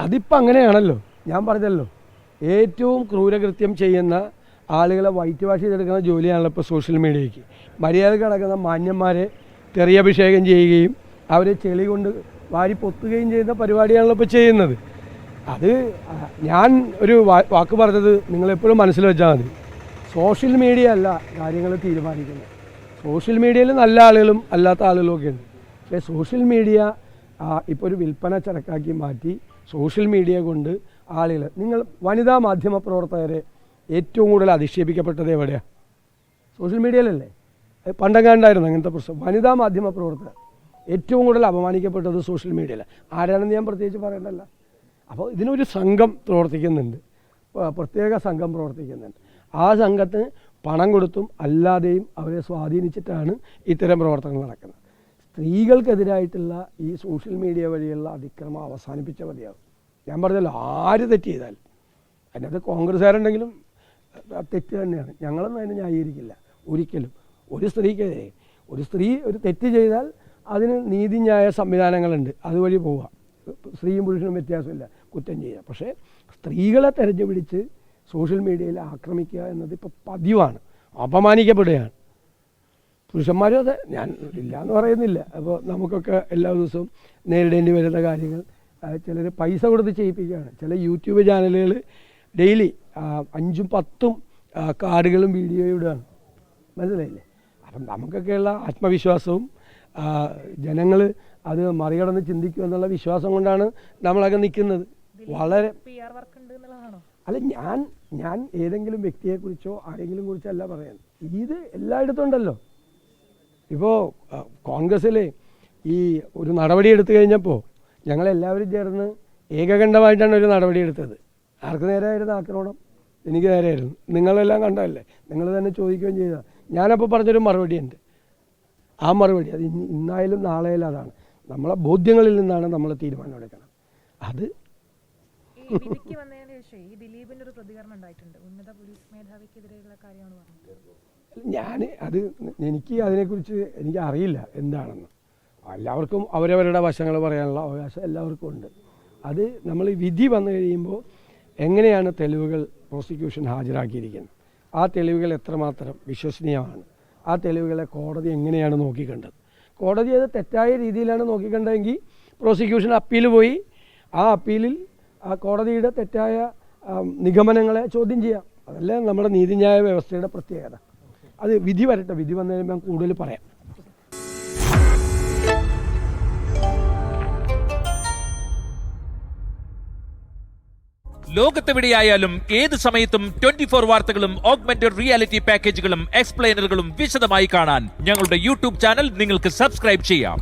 അതിപ്പോൾ അങ്ങനെയാണല്ലോ. ഞാൻ പറഞ്ഞല്ലോ, ഏറ്റവും ക്രൂരകൃത്യം ചെയ്യുന്ന ആളുകളെ വൈറ്റ് വാഷ് ചെയ്തെടുക്കുന്ന ജോലിയാണല്ലോ ഇപ്പോൾ സോഷ്യൽ മീഡിയയ്ക്ക്. മര്യാദക്ക് കിടക്കുന്ന മാന്യന്മാരെ തെറിയഭിഷേകം ചെയ്യുകയും അവരെ ചെളി കൊണ്ട് വാരി പൊത്തുകയും ചെയ്യുന്ന പരിപാടിയാണല്ലോ ഇപ്പോൾ ചെയ്യുന്നത്. അത് ഞാൻ ഒരു വാക്ക് പറഞ്ഞത് നിങ്ങളെപ്പോഴും മനസ്സിൽ വെച്ചാൽ മതി. സോഷ്യൽ മീഡിയ അല്ല കാര്യങ്ങൾ തീരുമാനിക്കുന്നത്. സോഷ്യൽ മീഡിയയിൽ നല്ല ആളുകളും അല്ലാത്ത ആളുകളും ഒക്കെ ഉണ്ട്. പക്ഷേ സോഷ്യൽ മീഡിയ ഇപ്പോൾ ഒരു വിൽപ്പന ചരക്കാക്കി മാറ്റി സോഷ്യൽ മീഡിയ കൊണ്ട് ആളുകൾ, നിങ്ങൾ വനിതാ മാധ്യമ പ്രവർത്തകരെ ഏറ്റവും കൂടുതൽ അധിക്ഷേപിക്കപ്പെട്ടത് എവിടെയാണ്? സോഷ്യൽ മീഡിയയിലല്ലേ. പണ്ടങ്ങാണ്ടായിരുന്നു അങ്ങനത്തെ പ്രശ്നം. വനിതാ മാധ്യമ പ്രവർത്തകർ ഏറ്റവും കൂടുതൽ അപമാനിക്കപ്പെട്ടത് സോഷ്യൽ മീഡിയയിലാണ്. ആരാണെന്ന് ഞാൻ പ്രത്യേകിച്ച് പറയേണ്ടല്ല. അപ്പോൾ ഇതിനൊരു സംഘം പ്രവർത്തിക്കുന്നുണ്ട്, പ്രത്യേക സംഘം പ്രവർത്തിക്കുന്നുണ്ട്. ആ സംഘത്തിന് പണം കൊടുത്തും അല്ലാതെയും അവരെ സ്വാധീനിച്ചിട്ടാണ് ഇത്തരം പ്രവർത്തനങ്ങൾ നടക്കുന്നത്. സ്ത്രീകൾക്കെതിരായിട്ടുള്ള ഈ സോഷ്യൽ മീഡിയ വഴിയുള്ള അതിക്രമം അവസാനിപ്പിച്ച മതിയാവും. ഞാൻ പറഞ്ഞല്ലോ, ആര് തെറ്റ് ചെയ്താൽ അതിനകത്ത് കോൺഗ്രസ്സുകാരുണ്ടെങ്കിലും തെറ്റ് തന്നെയാണ്. ഞങ്ങളൊന്നും അതിനെ ന്യായീകരിക്കില്ല ഒരിക്കലും. ഒരു സ്ത്രീക്കെതിരെ ഒരു സ്ത്രീ ഒരു തെറ്റ് ചെയ്താൽ അതിന് നീതിന്യായ സംവിധാനങ്ങളുണ്ട്, അതുവഴി പോവുക. സ്ത്രീയും പുരുഷനും വ്യത്യാസമില്ല, കുറ്റം ചെയ്യുക. പക്ഷേ സ്ത്രീകളെ തെരഞ്ഞുപിടിച്ച് സോഷ്യൽ മീഡിയയിൽ ആക്രമിക്കുക എന്നത് ഇപ്പോൾ പതിവാണ്, അപമാനിക്കപ്പെടുകയാണ്. പുരുഷന്മാരും അതെ, ഞാൻ ഇല്ല എന്ന് പറയുന്നില്ല. അപ്പോൾ നമുക്കൊക്കെ എല്ലാ ദിവസവും നേരിടേണ്ടി വരുന്ന കാര്യങ്ങൾ ചിലർ പൈസ കൊടുത്ത് ചെയ്യിപ്പിക്കുകയാണ്. ചില യൂട്യൂബ് ചാനലുകൾ ഡെയിലി 5ഉം 10ഉം കാർഡുകളും വീഡിയോയും ഇടുകയാണ്. മനസ്സിലായില്ലേ? അപ്പം നമുക്കൊക്കെയുള്ള ആത്മവിശ്വാസവും ജനങ്ങൾ അത് മറികടന്ന് ചിന്തിക്കും എന്നുള്ള വിശ്വാസം കൊണ്ടാണ് നമ്മളൊക്കെ നിൽക്കുന്നത്. വളരെ അല്ല, ഞാൻ ഏതെങ്കിലും വ്യക്തിയെക്കുറിച്ചോ ആരെങ്കിലും കുറിച്ചോ അല്ല പറയാൻ. ഇത് എല്ലായിടത്തും ഉണ്ടല്ലോ. ഇപ്പോൾ കോൺഗ്രസ്സിൽ ഈ ഒരു നടപടി എടുത്തു കഴിഞ്ഞപ്പോൾ ഞങ്ങളെല്ലാവരും ചേർന്ന് ഏകകണ്ഠമായിട്ടാണ് ഒരു നടപടി എടുത്തത്. ആർക്ക് നേരെയായിരുന്നു ആക്രമണം? എനിക്ക് നേരെയായിരുന്നു. നിങ്ങളെല്ലാം കണ്ടതല്ലേ, നിങ്ങൾ തന്നെ ചോദിക്കുകയും ചെയ്താൽ. ഞാനപ്പോൾ പറഞ്ഞൊരു മറുപടിയുണ്ട്. ആ മറുപടി അത് ഇന്നായാലും നാളെയായാലും അതാണ്. നമ്മളെ ബോധ്യങ്ങളിൽ നിന്നാണ് നമ്മൾ തീരുമാനം എടുക്കണം. അത് എനിക്ക് അതിനെക്കുറിച്ച് എനിക്ക് അറിയില്ല എന്താണെന്ന്. എല്ലാവർക്കും അവരവരുടെ വശങ്ങൾ പറയാനുള്ള അവകാശം എല്ലാവർക്കും ഉണ്ട്. അത് നമ്മൾ വിധി വന്നു കഴിയുമ്പോൾ എങ്ങനെയാണ് തെളിവുകൾ പ്രോസിക്യൂഷൻ ഹാജരാക്കിയിരിക്കുന്നത്, ആ തെളിവുകൾ എത്രമാത്രം വിശ്വസനീയമാണ്, ആ തെളിവുകളെ കോടതി എങ്ങനെയാണ് നോക്കിക്കണ്ടത്. കോടതി അത് തെറ്റായ രീതിയിലാണ് നോക്കിക്കണ്ടതെങ്കിൽ പ്രോസിക്യൂഷൻ അപ്പീൽ പോയി ആ അപ്പീലിൽ ആ കോടതിയുടെ തെറ്റായ നിഗമനങ്ങളെ ചോദ്യം ചെയ്യാം. അതല്ലേ നമ്മുടെ നീതിന്യായ വ്യവസ്ഥയുടെ പ്രത്യേകത. അത് വിധി വരട്ടെ, വിധി വന്നു കഴിയുമ്പോൾ കൂടുതൽ പറയാം. ലോകത്തെവിടെയായാലും ഏത് സമയത്തും 24 വാർത്തകളും ഓഗ്മെന്റഡ് റിയാലിറ്റി പാക്കേജുകളും എക്സ്പ്ലെയിനറുകളും വിശദമായി കാണാൻ ഞങ്ങളുടെ യൂട്യൂബ് ചാനൽ നിങ്ങൾക്ക് സബ്സ്ക്രൈബ് ചെയ്യാം.